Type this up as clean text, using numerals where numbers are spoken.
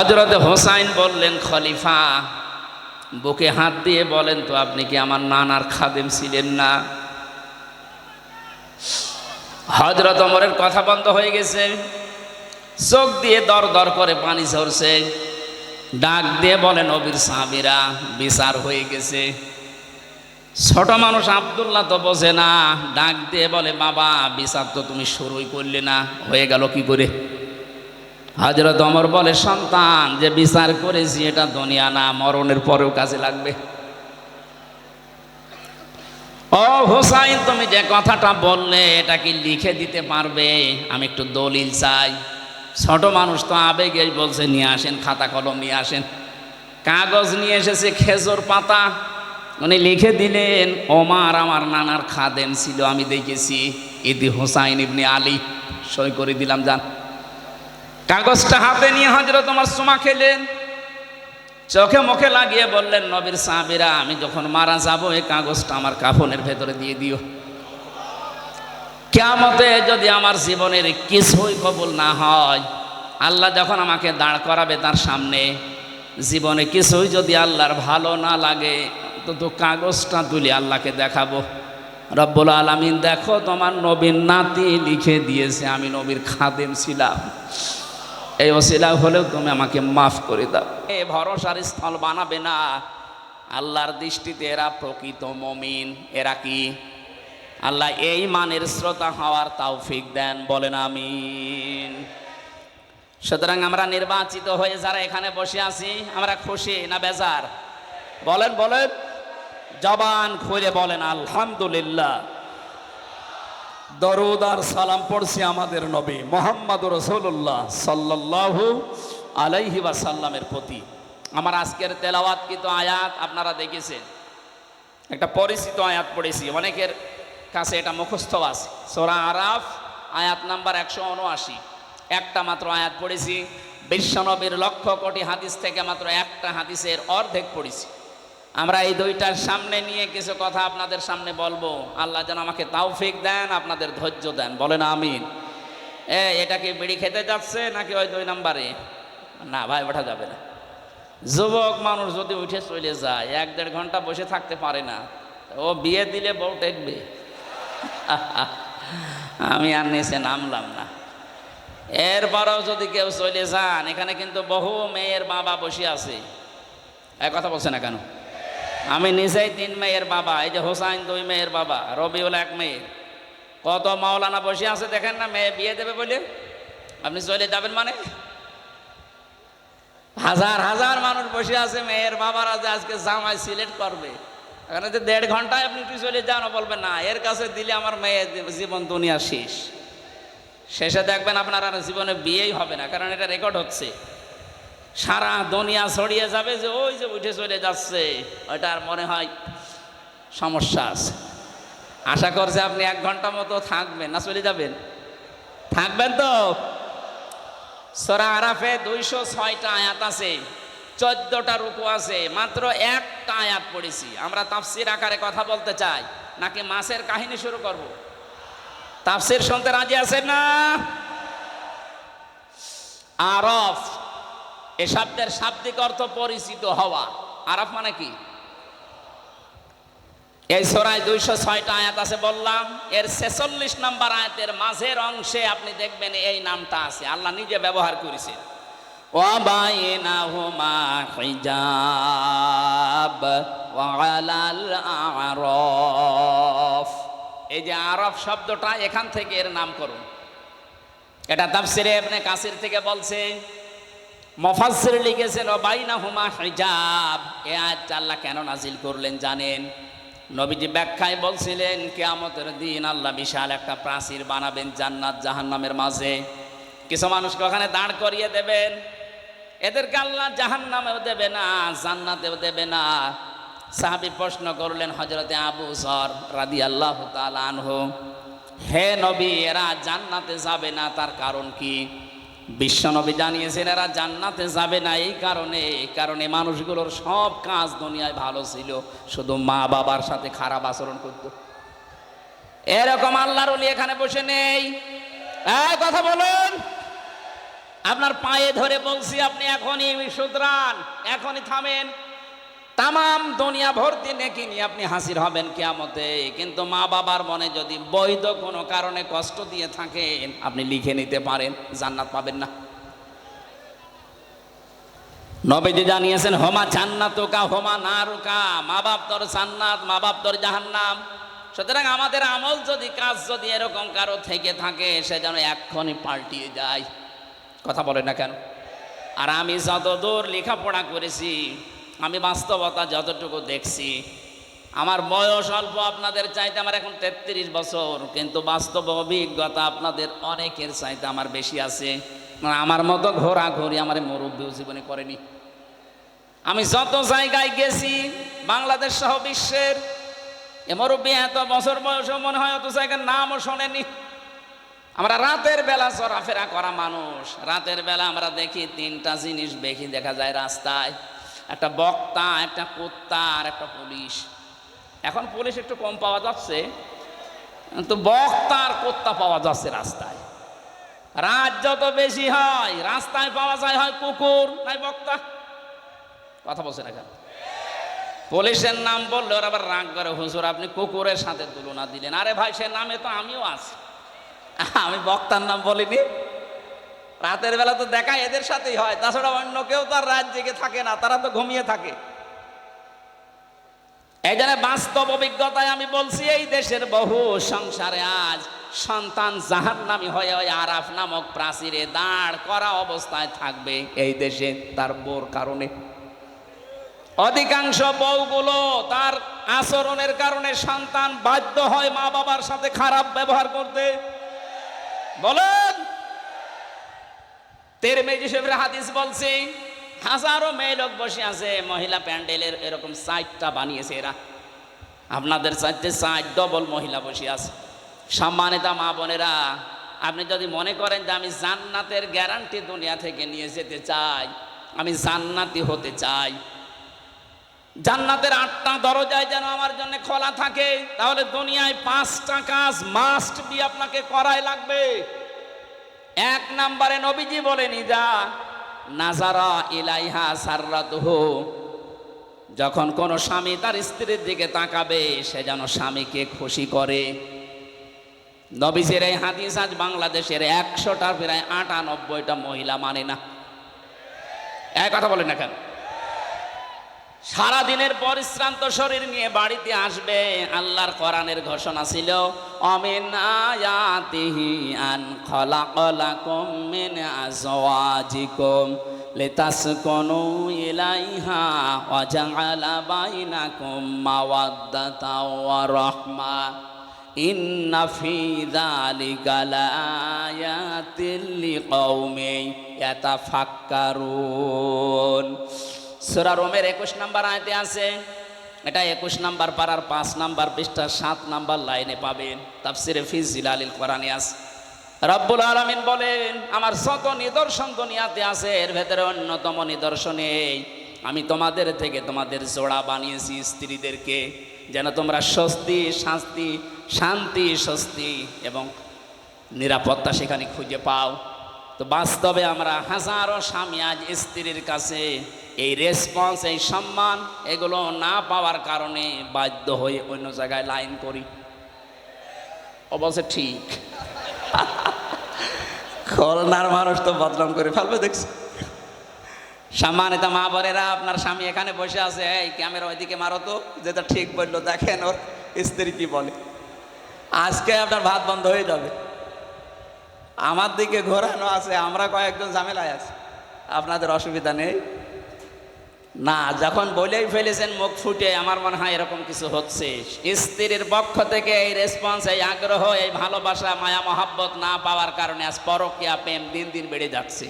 হযরত হোসাইন বললেন, খলিফা বুকে হাত দিয়ে বলেন তো, আপনি কি আমার নানার খাদেম ছিলেন না? হযরত ওমরের কথা বন্ধ হয়ে গেছে, চোখ দিয়ে দর দর করে পানি ঝরছে। ডাক দিয়ে বলেন, নবীর সাহাবীরা, বিচার হয়ে গেছে। ছোট মানুষ আব্দুল্লাহ তো বোঝে না, ডাক দিয়ে বলে, বাবা বিচার তো তুমি শুরুই করলে না, হয়ে গেল কি করে? হযরত ওমর বলে, সন্তান, যে বিচার করেছি এটা দুনিয়া না, মরণের পরেও কাজে লাগবে। ও হোসাইন, তুমি যে কথাটা বললে এটা কি লিখে দিতে পারবে? আমি একটু দলিল চাই। ছোট মানুষ তো আবেগেই বলছে, নিয়ে আসেন খাতা কলম নিয়ে আসেন। কাগজ নিয়ে এসেছে, খেজুর পাতা। উনি লিখে দিলেন, ওমর আমার নানার খাদেম ছিল, আমি দেখেছি। ইদি হোসাইন ইবনে আলী, সই করে দিলাম, যান। কাগজটা হাতে নিয়ে হযরত ওমর চুমা খেলেন, চোখে মুখে লাগিয়ে বললেন, নবীর সাহাবীরা, আমি যখন মারা যাব এই কাগজটা আমার কাফনের ভেতরে দিয়ে দিও। কিয়ামতে যদি আমার জীবনের কিছুই কবুল না হয়, আল্লাহ যখন আমাকে দাঁড় করাবে তার সামনে, জীবনে কিছুই যদি আল্লাহর ভালো না লাগে, তো কাগজটা তুলে আল্লাহকে দেখাবো, রব্বুল আলামিন দেখো তোমার নবীর নাতি লিখে দিয়েছে আমি নবীর খাদেম ছিলাম, এই ওসিলা হলেও তুমি আমাকে মাফ করে দাও। এ ভরসার স্থল বানাবে না। আল্লাহর দৃষ্টিতে এরা প্রকৃত মুমিন। এরা কি? আল্লাহ এই মানের শ্রোতা হওয়ার তৌফিক দেন, বলেন আমিন। সুতরাং আমরা নির্বাচিত হয়ে যারা এখানে বসে আছি, আমরা খুশি না বেজার? বলেন বলেন, জবান খুলে বলেন আলহামদুলিল্লাহ। দরুদ আর সালাম পড়ছি আমাদের নবী মুহাম্মদুর রাসূলুল্লাহ সাল্লাল্লাহু আলাইহি ওয়াসাল্লামের প্রতি। আমার আজকের তেলাওয়াতকৃত আয়াত আপনারা দেখেছেন, একটা পরিচিত আয়াত পড়েছি, অনেকের কাছে এটা মুখস্থ আছে। সূরা আরাফ আয়াত নাম্বার 179, একটা মাত্র আয়াত পড়েছি। বিশ্বনবীর লক্ষ কোটি হাদিস থেকে মাত্র একটা হাদিসের অর্ধেক পড়েছি। আমরা এই দুইটার সামনে নিয়ে কিছু কথা আপনাদের সামনে বলবো। আল্লাহ যেন আমাকে তৌফিক দেন, আপনাদের ধৈর্য দেন, বলেন আমিন। এটা কি বিড়ি খেতে যাচ্ছে নাকি ওই 2 নম্বরে? না ভাই, ওঠা যাবে না। যুবক মানুষ যদি উঠে চলে যায়, 1-1.5 ঘন্টা বসে থাকতে পারে না, ও বিয়ে দিলে বউ টেকবে? আমি আর নিচে নামলাম না। এরপরেও যদি কেউ চলে যান, এখানে কিন্তু বহু মেয়ের বাবা বসে আছে। এক কথা বলছে না কেন? আমি নিজেই 3 মেয়ের বাবা। এই যে হোসাইন 2 মেয়ের বাবা, রবিউল 1 মেয়ে। কত মাওলানা বসে আছে দেখেন না, মেয়ে বিয়ে দেবে বলে। আপনি চলে যাবেন মানে? হাজার হাজার মানুষ বসে আছে, মেয়ের বাবারা যে আজকে জামাই সিলেক্ট করবে। এখানে যে 1.5 ঘন্টায় আপনি একটু চলে যান, বলবেন না এর কাছে দিলে আমার মেয়ের জীবন দুনিয়া শেষ। শেষে দেখবেন আপনার আর জীবনে বিয়েই হবে না, কারণ এটা রেকর্ড হচ্ছে। সারা দুনিয়া ছড়িয়ে যাবে যে ওই যে উঠে চলে যাচ্ছে, ওইটার মনে হয় সমস্যা আছে। আশা করছে আপনি 1 ঘন্টা মতো থাকবেন, না চলে যাবেন? থাকবেন তো? সূরা আরাফে 206টা আয়াত আছে, 14টা রুকু আছে, মাত্র একটা আয়াত পড়েছি। আমরা তাফসীর আকারে কথা বলতে চাই নাকি মাছের কাহিনী শুরু করব? তাফসীর শুনতে রাজি আছেন না? আরাফ এ শব্দের শাব্দিক অর্থ পরিচিত হওয়া। আরাফ মানে কি? এই সূরায় 206টা আয়াত আছে বললাম, এর 46 নম্বর আয়াতের মাঝের অংশে আপনি দেখবেন এই নামটা আছে, আল্লাহ নিজে ব্যবহার করেছেন। ওয়া বাইনাহুমা হিজাব ওয়া আলাল আরাফ। এই যে আরাফ শব্দটা, এখান থেকে এর নামকরণ। এটা তাফসীরে ইবনে কাসির থেকে বলছে। মুফাসসির লিখেছেন ওয়া বাইনাহুমা হিজাব। এই আয়াতটা আল্লাহ কেন নাজিল করলেন জানেন? নবীজি ব্যাখ্যায় বলছিলেন, কিয়ামতের দিন আল্লাহ বিশাল একটা প্রাচীর বানাবেন জান্নাত জাহান্নামের মাঝে। কিছু মানুষকে ওখানে দাঁড় করিয়ে দেবেন, এদেরকে আল্লাহ জাহান্নামেও দেবে না, জান্নাতেও দেবে না। সাহাবী প্রশ্ন করলেন হযরতে আবু যর রাদিয়াল্লাহু তাআলা আনহু, হে নবী, এরা জান্নাতে যাবে না, তার কারণ কি? বিশ্বনবী জানিয়েছেন এরা জান্নাতে যাবে না এই কারণে মানুষগুলোর সব কাজ দুনিয়ায় ভালো ছিল, শুধু মা বাবার সাথে খারাপ আচরণ করত। এরকম আল্লাহর ওলি এখানে বসে নেই? কথা বলুন। আপনার পায়ে ধরে বলছি, আপনি এখনই শুধরান, এখনই থামেন। তামাম দুনিয়া ভর্তি নেকি নিয়ে আপনি হাজির হবেন কিয়ামতে। কিন্তু মা বাবার মনে যদি বৈধ কোনো কারণে কষ্ট দিয়ে থাকেন, আপনি লিখে নিতে পারেন, জান্নাত পাবেন না। নবীজি জানিয়েছেন, হোমা জান্নাতুকা হোমা নারুকা, মা বাপ তোর জান্নাত, মা বাপ তোর জাহান্নাম। সুতরাং আমাদের আমল যদি, কাজ যদি এরকম কারো থেকে থাকে, সে যেন এক্ষুনি পাল্টিয়ে যায়। কথা বলে না কেন? আর আমি যতদূর লেখাপড়া করেছি, আমি বাস্তবতা যতটুকু দেখছি, আমার বয়স অল্প আপনাদের চাইতে, আমার এখন 33 বছর, কিন্তু বাস্তব অভিজ্ঞতা আপনাদের অনেকের চাইতে আমার বেশি আছে। আমার মতো ঘোরাঘুরি আমার মুরব্বীও জীবনে করেনি। আমি যত জায়গায় গেছি, বাংলাদেশ সহ বিশ্বের, এ মুরব্বী এত বছর বয়সও মনে হয় অত জায়গার নামও শোনেনি। আমরা রাতের বেলা চলাফেরা করা মানুষ, রাতের বেলা আমরা দেখি তিনটা জিনিস দেখি, দেখা যায় রাস্তায়, একটা বক্তা, একটা কুত্তা আর একটা পুলিশ। এখন পুলিশ একটু কম পাওয়া যাচ্ছে, কিন্তু বক্তা আর কুত্তা পাওয়া যাচ্ছে রাস্তায়। রাত যত বেশি হয়, রাস্তায় পাওয়া যায় হয় কুকুর নাই বক্তা। কথা বলছে না কেন? পুলিশের নাম বললে ওরা আবার রাগ করে, হুজুর আপনি কুকুরের সাথে তুলনা দিলেন। আরে ভাই, সে নামে তো আমিও আছি, আমি বক্তার নাম বলিনি। রাতের বেলা তো দেখা এদের সাথেই হয়, তাছাড়া অন্য কেউ তো আর রাত জেগে থাকে না, তারা তো ঘুমিয়ে থাকে। এই জন্য বাস্তব অভিজ্ঞতায় আমি বলছি, এই দেশের বহু সংসারে আজ সন্তান জাহান্নামী হয়ে ওই আরাফ নামক প্রাচীরে দাঁড় করা অবস্থায় থাকবে এই দেশে, তার বউর কারণে। অধিকাংশ বউগুলো তার আচরণের কারণে সন্তান বাধ্য হয় মা বাবার সাথে খারাপ ব্যবহার করতে। বলেন, তিরমিজি শরীফের হাদিস বলছি, হাজারো মেয়ে লোক বসে আছে, মহিলা প্যান্ডেলের এরকম 4টা বানিয়েছে এরা, আপনাদের চাইতে 4 ডবল মহিলা বসে আছে। সম্মানিত মা বোনেরা, আপনি যদি মনে করেন যে আমি জান্নাতের গ্যারান্টি দুনিয়া থেকে নিয়ে যেতে চাই, আমি জান্নাতি হতে চাই, জান্নাতের 8টা দরজায় যেন আমার জন্য খোলা থাকে, তাহলে দুনিয়ায় 5টা কাজ মাস্ট বি আপনাকে করাই লাগবে। 1 নম্বরে নবীজি বলেন, যা নাজারা ইলাইহা সাররাতুহু, যখন কোন স্বামী তার স্ত্রীর দিকে তাকাবে, সে যেন স্বামীকে খুশি করে। নবীজির এই হাদিস আজ বাংলাদেশের 100টার প্রায় 98টা মহিলা মানে না। এক কথা বলেন না কেন? সারাদিনের পরিশ্রান্ত শরীর নিয়ে বাড়িতে আসবে, আল্লাহর কোরআনের ঘোষণা ছিল, আমিন আয়াতিহি আন খালাকালাকুম মিন আজওয়াজিকুম লিতাসকুনু ইলাইহা ওয়া জাআলা বাইনাকুম মাওয়াদ্দাতা ওয়া রাহমা ইন্না ফি যালিকা লাআয়াতিল লিকাউমিন ইয়াতাফাক্কারুন। সূরা রোমের 21 নম্বর আয়াতে আছে, এটা 21 নম্বর পারার 5 নম্বর পৃষ্ঠা 7 নম্বর লাইনে পাবেন। তাফসিরে ফি জিলালিল কোরআনে আছে, রব্বুল আলামিন বলেন, আমার যত নিদর্শন দুনিয়াতে আছে, এর ভেতরে অন্যতম নিদর্শন এই, আমি তোমাদের থেকে তোমাদের জোড়া বানিয়েছি স্ত্রীদেরকে, যেন তোমরা শান্তি স্বস্তি এবং নিরাপত্তা সেখানে খুঁজে পাও। তো বাস্তবে আমরা হাজারো স্বামী আজ স্ত্রীর কাছে এই রেসপন্স, এই সম্মান এগুলো না পাওয়ার কারণে বাধ্য হয়ে অন্য জায়গায় লাইন করি। অবশ্য ঠিক, খুলনার মানুষ তো বদনাম করে ফেলবে দেখছি। সম্মানিত মা বোনেরা, আপনার স্বামী এখানে বসে আছে, এই ক্যামেরা ওইদিকে মারো তো, যেটা ঠিক বললো, দেখেন ওর স্ত্রী কি বলে। আজকে আপনার ভাত বন্ধ হয়ে যাবে। আমার দিকে ঘোরানো আছে, আমরা কয়েকজন ঝামেলায় আছি, আপনাদের অসুবিধা নেই না। যখন বলেই ফেলেছেন মুখ ফুটে, আমার মনে হয় এরকম কিছু হচ্ছে। স্ত্রীর পক্ষ থেকে এই রেসপন্স, এই আগ্রহ, এই ভালোবাসা, মায়া মহাব্বত না পাওয়ার কারণে আজ পরকীয়া প্রেম দিন দিন বেড়ে যাচ্ছে।